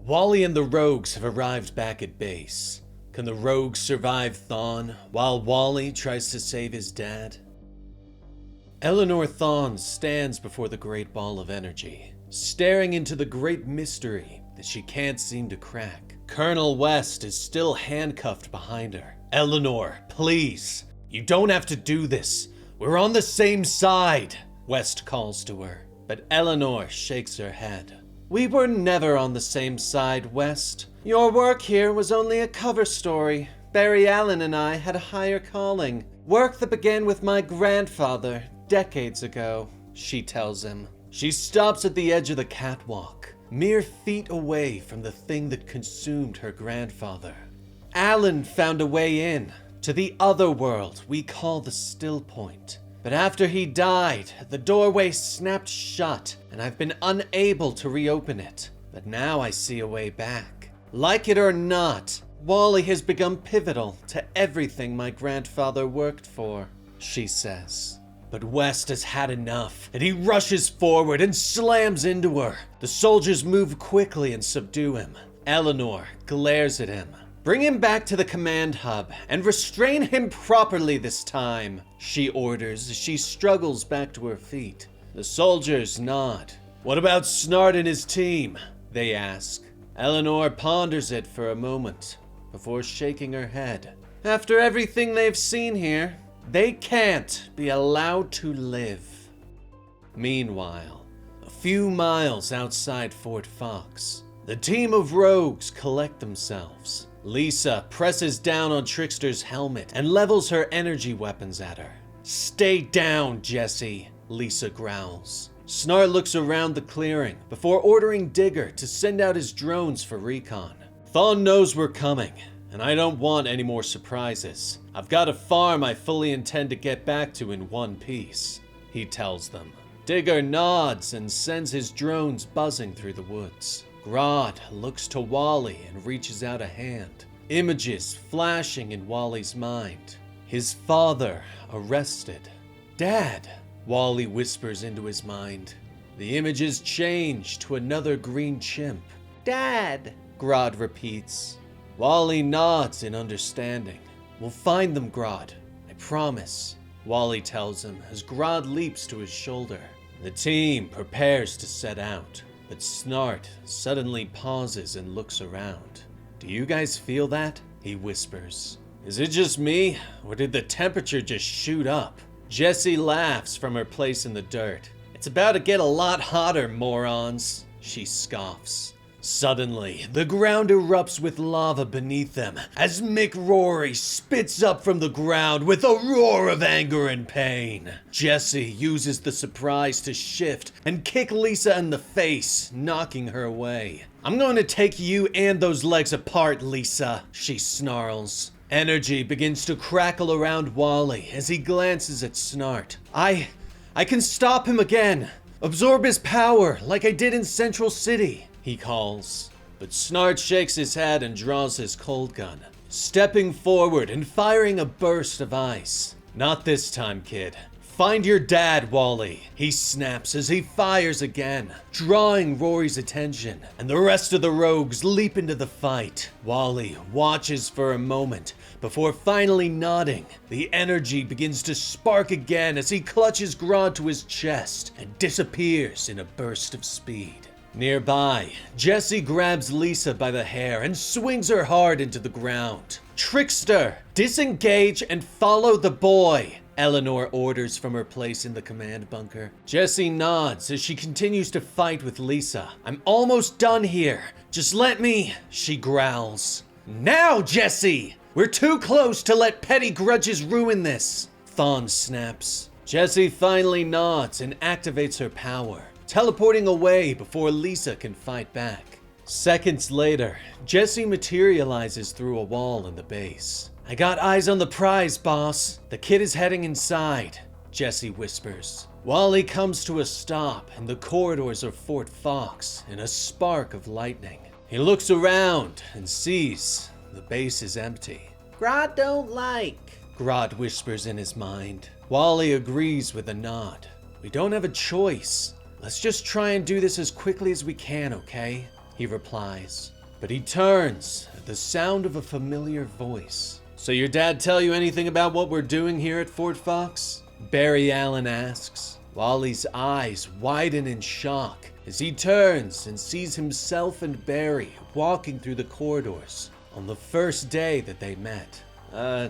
Wally and the rogues have arrived back at base. Can the rogues survive Thawne while Wally tries to save his dad? Eleanor Thawne stands before the great ball of energy, staring into the great mystery that she can't seem to crack. Colonel West is still handcuffed behind her. Eleanor, please, you don't have to do this. We're on the same side, West calls to her. But Eleanor shakes her head. We were never on the same side, West. Your work here was only a cover story. Barry Allen and I had a higher calling. Work that began with my grandfather decades ago, she tells him. She stops at the edge of the catwalk, mere feet away from the thing that consumed her grandfather. Allen found a way in, to the other world we call the Still Point. But after he died, the doorway snapped shut, and I've been unable to reopen it. But now I see a way back. Like it or not, Wally has become pivotal to everything my grandfather worked for, she says. But West has had enough, and he rushes forward and slams into her. The soldiers move quickly and subdue him. Eleanor glares at him. Bring him back to the command hub and restrain him properly this time, she orders as she struggles back to her feet. The soldiers nod. What about Snart and his team? They ask. Eleanor ponders it for a moment before shaking her head. After everything they've seen here, they can't be allowed to live. Meanwhile, a few miles outside Fort Fox, the team of rogues collect themselves. Lisa presses down on Trickster's helmet and levels her energy weapons at her. Stay down, Jesse, Lisa growls. Snart looks around the clearing before ordering Digger to send out his drones for recon. Thawne knows we're coming, and I don't want any more surprises. I've got a farm I fully intend to get back to in one piece, he tells them. Digger nods and sends his drones buzzing through the woods. Grodd looks to Wally and reaches out a hand. Images flashing in Wally's mind. His father arrested. Dad, Wally whispers into his mind. The images change to another green chimp. Dad, Grodd repeats. Wally nods in understanding. We'll find them, Grodd. I promise, Wally tells him as Grodd leaps to his shoulder. The team prepares to set out. But Snart suddenly pauses and looks around. Do you guys feel that? He whispers. Is it just me, or did the temperature just shoot up? Jessie laughs from her place in the dirt. It's about to get a lot hotter, morons, she scoffs. Suddenly, the ground erupts with lava beneath them as Mick Rory spits up from the ground with a roar of anger and pain. Jessie uses the surprise to shift and kick Lisa in the face, knocking her away. I'm going to take you and those legs apart, Lisa, she snarls. Energy begins to crackle around Wally as he glances at Snart. I can stop him again. Absorb his power like I did in Central City, he calls. But Snart shakes his head and draws his cold gun, stepping forward and firing a burst of ice. Not this time, kid. Find your dad, Wally, he snaps as he fires again, drawing Rory's attention, and the rest of the rogues leap into the fight. Wally watches for a moment before finally nodding. The energy begins to spark again as he clutches Grodd to his chest and disappears in a burst of speed. Nearby, Jessie grabs Lisa by the hair and swings her hard into the ground. Trickster, disengage and follow the boy, Eleanor orders from her place in the command bunker. Jessie nods as she continues to fight with Lisa. I'm almost done here. Just let me, she growls. Now, Jessie! We're too close to let petty grudges ruin this, Thawne snaps. Jessie finally nods and activates her power, teleporting away before Lisa can fight back. Seconds later, Jessie materializes through a wall in the base. I got eyes on the prize, boss. The kid is heading inside, Jessie whispers. Wally comes to a stop in the corridors of Fort Fox in a spark of lightning. He looks around and sees the base is empty. Grodd don't like, Grodd whispers in his mind. Wally agrees with a nod. We don't have a choice. Let's just try and do this as quickly as we can, okay? He replies. But he turns at the sound of a familiar voice. "So your dad tell you anything about what we're doing here at Fort Fox?" Barry Allen asks. Wally's eyes widen in shock as he turns and sees himself and Barry walking through the corridors on the first day that they met.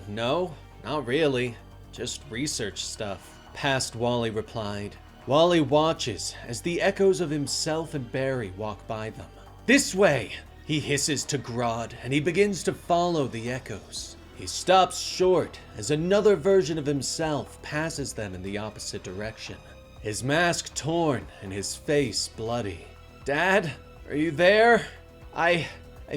No, not really. Just research stuff," past Wally replied. Wally watches as the echoes of himself and Barry walk by them. "This way!" he hisses to Grodd, and he begins to follow the echoes. He stops short as another version of himself passes them in the opposite direction, his mask torn and his face bloody. "Dad, are you there? I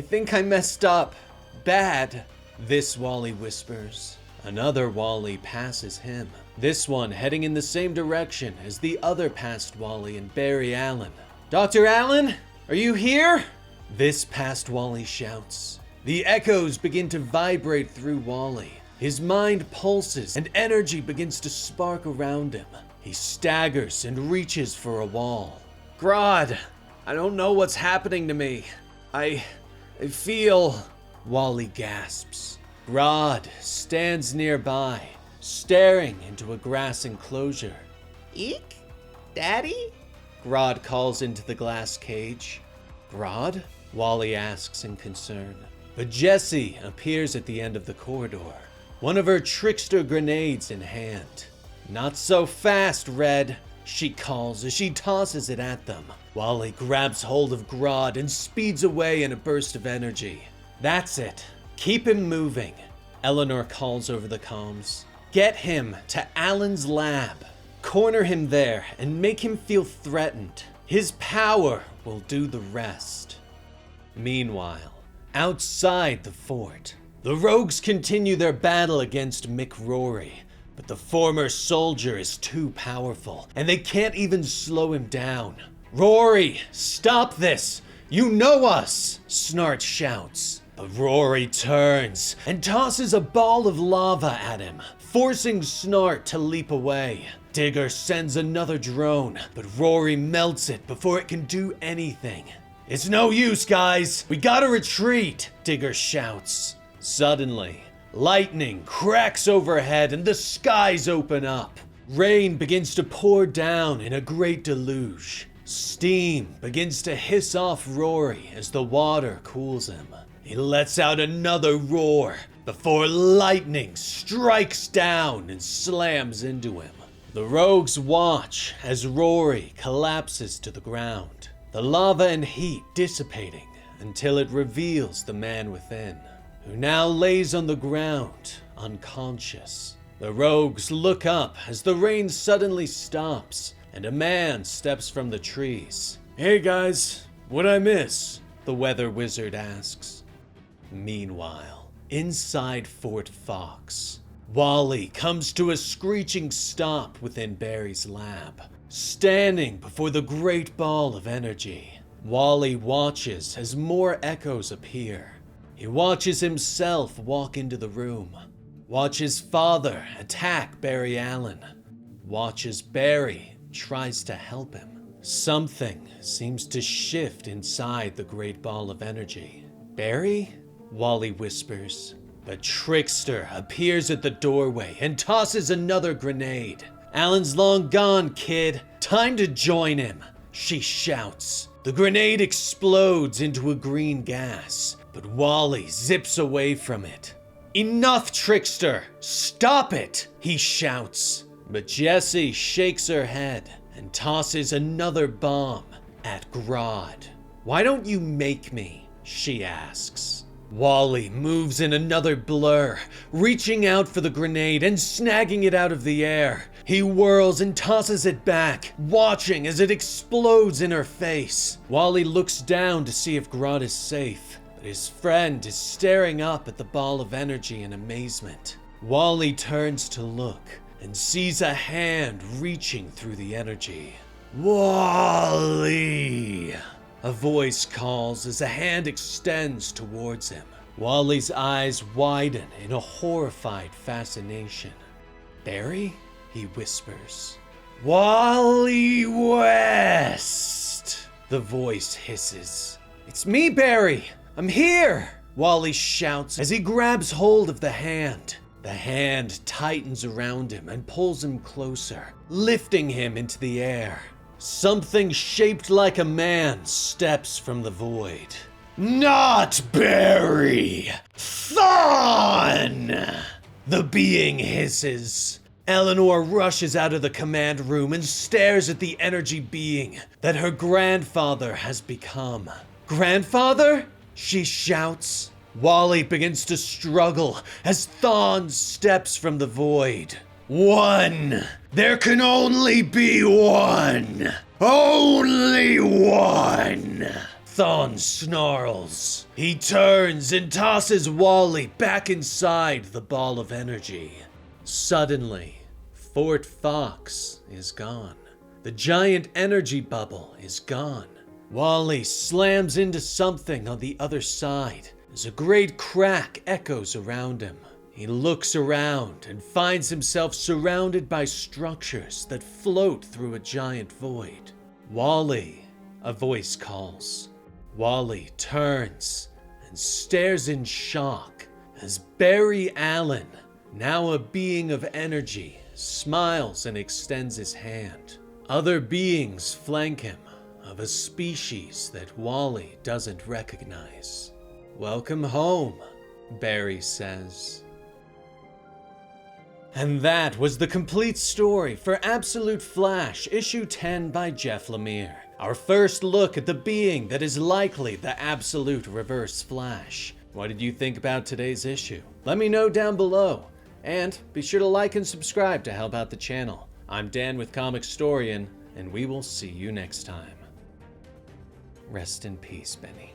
think I messed up. Bad." This Wally whispers. Another Wally passes him, this one heading in the same direction as the other past Wally and Barry Allen. "Dr. Allen, are you here?" This past Wally shouts. The echoes begin to vibrate through Wally. His mind pulses and energy begins to spark around him. He staggers and reaches for a wall. "Grodd, I don't know what's happening to me. I feel..." Wally gasps. Grodd stands nearby, staring into a grass enclosure. "Eek? Daddy?" Grodd calls into the glass cage. "Grodd?" Wally asks in concern. But Jessie appears at the end of the corridor, one of her trickster grenades in hand. "Not so fast, Red," she calls as she tosses it at them. Wally grabs hold of Grodd and speeds away in a burst of energy. "That's it. Keep him moving," Eleanor calls over the comms. "Get him to Alan's lab. Corner him there and make him feel threatened. His power will do the rest." Meanwhile, outside the fort, the rogues continue their battle against Rory, but the former soldier is too powerful, and they can't even slow him down. "Rory, stop this! You know us!" Snart shouts. But Rory turns and tosses a ball of lava at him, forcing Snart to leap away. Digger sends another drone, but Rory melts it before it can do anything. "It's no use, guys! We gotta retreat!" Digger shouts. Suddenly, lightning cracks overhead and the skies open up. Rain begins to pour down in a great deluge. Steam begins to hiss off Rory as the water cools him. He lets out another roar before lightning strikes down and slams into him. The rogues watch as Rory collapses to the ground, the lava and heat dissipating until it reveals the man within, who now lays on the ground, unconscious. The rogues look up as the rain suddenly stops and a man steps from the trees. "Hey guys, what'd I miss?" the weather wizard asks. Meanwhile, inside Fort Fox, Wally comes to a screeching stop within Barry's lab, standing before the great ball of energy. Wally watches as more echoes appear. He watches himself walk into the room, watches father attack Barry Allen, watches Barry tries to help him. Something seems to shift inside the great ball of energy. "Barry?" Wally whispers. But Trickster appears at the doorway and tosses another grenade. "Alan's long gone, kid. Time to join him," she shouts. The grenade explodes into a green gas, but Wally zips away from it. "Enough, Trickster! Stop it!" he shouts. But Jessie shakes her head and tosses another bomb at Grodd. "Why don't you make me?" she asks. Wally moves in another blur, reaching out for the grenade and snagging it out of the air. He whirls and tosses it back, watching as it explodes in her face. Wally looks down to see if Grodd is safe, but his friend is staring up at the ball of energy in amazement. Wally turns to look and sees a hand reaching through the energy. "Wally!" a voice calls as a hand extends towards him. Wally's eyes widen in a horrified fascination. "Barry?" he whispers. "Wally West!" the voice hisses. "It's me, Barry! I'm here! Wally shouts as he grabs hold of the hand. The hand tightens around him and pulls him closer, lifting him into the air. Something shaped like a man steps from the void. Not Barry! Thon! The being hisses. Eleanor rushes out of the command room and stares at the energy being that her grandfather has become. Grandfather? She shouts. Wally begins to struggle as Thon steps from the void. One! There can only be one! Only one! Thon snarls. He turns and tosses Wally back inside the ball of energy. Suddenly, Fort Fox is gone. The giant energy bubble is gone. Wally slams into something on the other side as a great crack echoes around him. He looks around and finds himself surrounded by structures that float through a giant void. Wally, a voice calls. Wally turns and stares in shock as Barry Allen, now a being of energy, smiles and extends his hand. Other beings flank him, of a species that Wally doesn't recognize. Welcome home, Barry says. And that was the complete story for Absolute Flash, issue 10 by Jeff Lemire. Our first look at the being that is likely the absolute Reverse Flash. What did you think about today's issue? Let me know down below. And be sure to like and subscribe to help out the channel. I'm Dan with Comicstorian, and we will see you next time. Rest in peace, Benny.